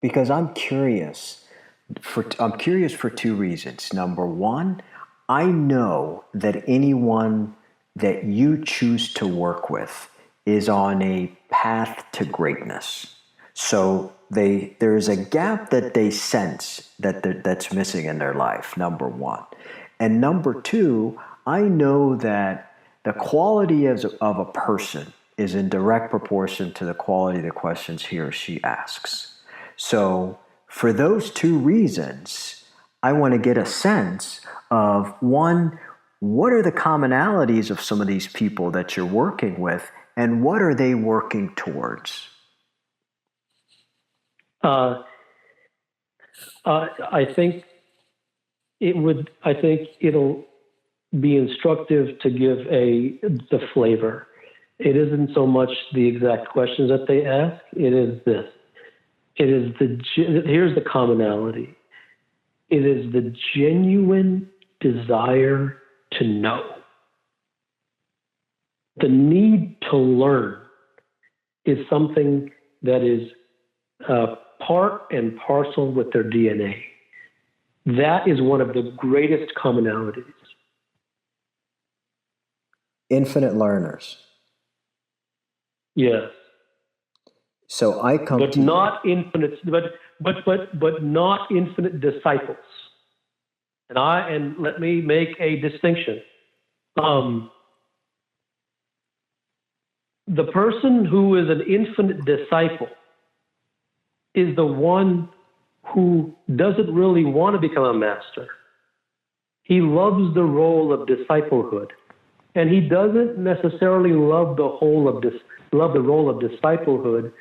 Because I'm curious. I'm curious for two reasons. Number one, I know that anyone that you choose to work with is on a path to greatness. So there's a gap that they sense that's missing in their life, number one. And number two, I know that the quality of a person is in direct proportion to the quality of the questions he or she asks. So for those two reasons, I want to get a sense of one, what are the commonalities of some of these people that you're working with, and what are they working towards? I think it'll be instructive to give the flavor. It isn't so much the exact questions that they ask. It is this. Here's the commonality. It is the genuine desire to know. The need to learn is something that is part and parcel with their DNA. That is one of the greatest commonalities. Infinite learners. Yes. So I come but to not infinite, but not infinite disciples. And let me make a distinction. The person who is an infinite disciple is the one who doesn't really want to become a master. He loves the role of disciplehood, and he doesn't necessarily love the role of disciplehood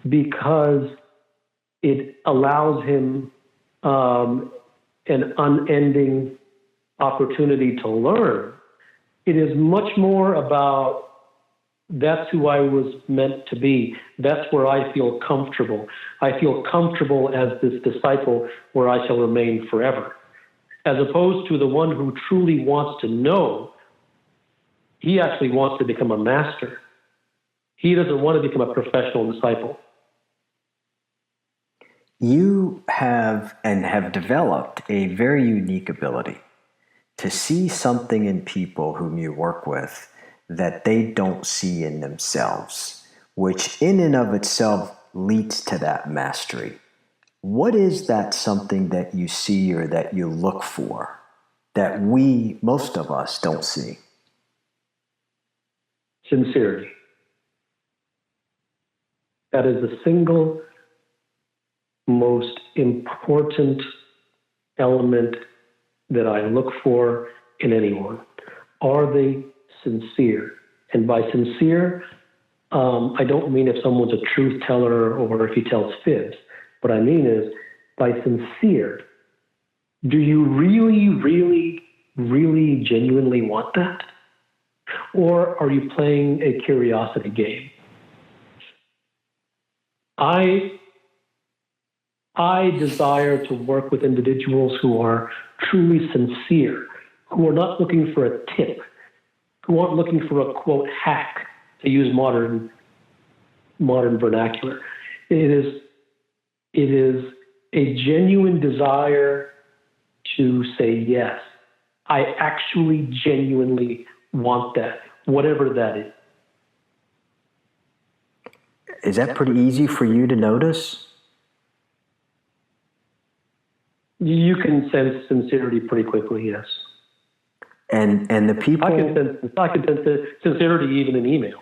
because it allows him an unending opportunity to learn. It is much more about, that's who I was meant to be. That's where I feel comfortable. I feel comfortable as this disciple where I shall remain forever. As opposed to the one who truly wants to know, he actually wants to become a master. He doesn't want to become a professional disciple. You have developed a very unique ability to see something in people whom you work with that they don't see in themselves, which in and of itself leads to that mastery. What is that something that you see or that you look for that most of us, don't see? Sincerity. That is the single most important element that I look for in anyone. Are they sincere? And by sincere, I don't mean if someone's a truth teller or if he tells fibs. What I mean is, by sincere, do you really, really, really genuinely want that? Or are you playing a curiosity game? I desire to work with individuals who are truly sincere, who are not looking for a tip, who aren't looking for a, quote, hack, to use modern vernacular. It is a genuine desire to say, yes, I actually genuinely want that, whatever that is. Is that pretty easy for you to notice? You can sense sincerity pretty quickly, yes. And the people... I can sense sincerity even in email.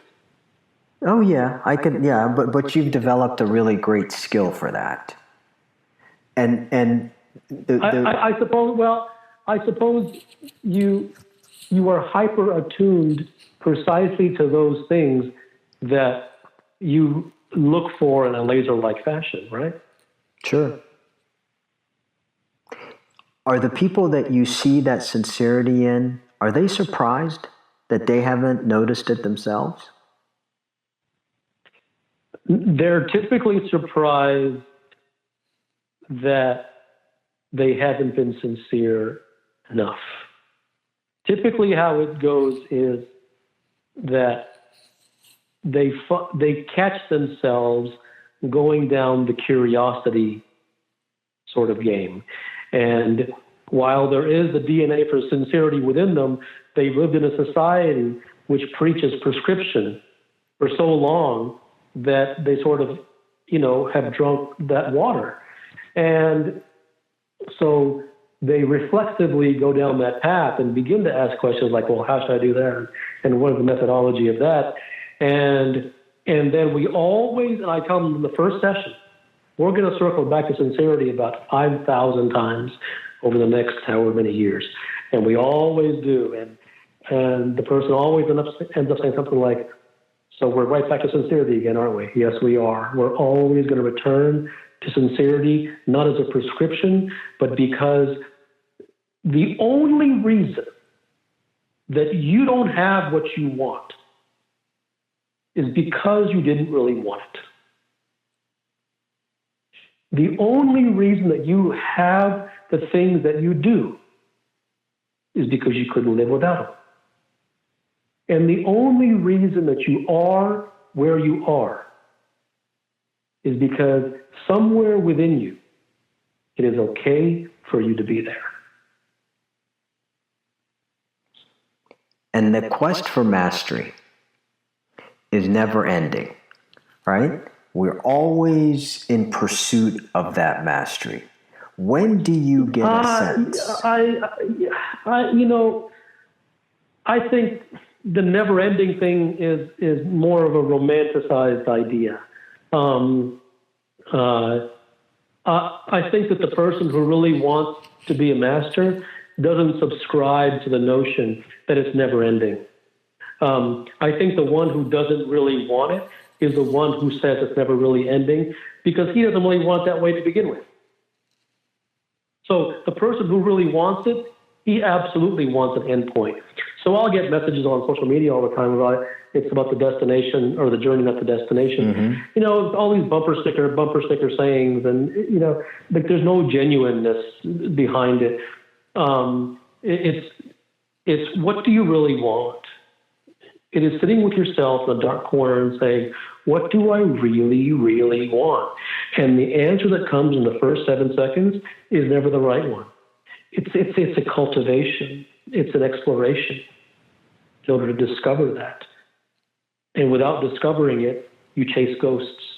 Oh yeah, I can. Yeah, but you've developed a really great skill for that. I suppose. Well, I suppose you are hyper attuned precisely to those things that you look for in a laser-like fashion, right? Sure. Are the people that you see that sincerity in, are they surprised that they haven't noticed it themselves? They're typically surprised that they haven't been sincere enough. Typically how it goes is that they catch themselves going down the curiosity sort of game. And while there is the DNA for sincerity within them, they've lived in a society which preaches prescription for so long that they sort of, have drunk that water. And so they reflexively go down that path and begin to ask questions like, well, how should I do that? And what is the methodology of that? And then we always, and I tell them in the first session, we're going to circle back to sincerity about 5,000 times over the next however many years. And we always do. And the person always ends up saying something like, so we're right back to sincerity again, aren't we? Yes, we are. We're always going to return to sincerity, not as a prescription, but because the only reason that you don't have what you want is because you didn't really want it. The only reason that you have the things that you do is because you couldn't live without them. And the only reason that you are where you are is because somewhere within you, it is okay for you to be there. And the quest for mastery is never ending, right? We're always in pursuit of that mastery. When do you get a sense? I think the never-ending thing is more of a romanticized idea. I think that the person who really wants to be a master doesn't subscribe to the notion that it's never-ending. I think the one who doesn't really want it is the one who says it's never really ending because he doesn't really want it that way to begin with. So the person who really wants it, he absolutely wants an endpoint. So I'll get messages on social media all the time about it's about the destination or the journey, not the destination. Mm-hmm. All these bumper sticker sayings, and like there's no genuineness behind it. It's what do you really want? It is sitting with yourself in a dark corner and saying, what do I really, really want? And the answer that comes in the first 7 seconds is never the right one. It's a cultivation. It's an exploration in order to discover that. And without discovering it, you chase ghosts.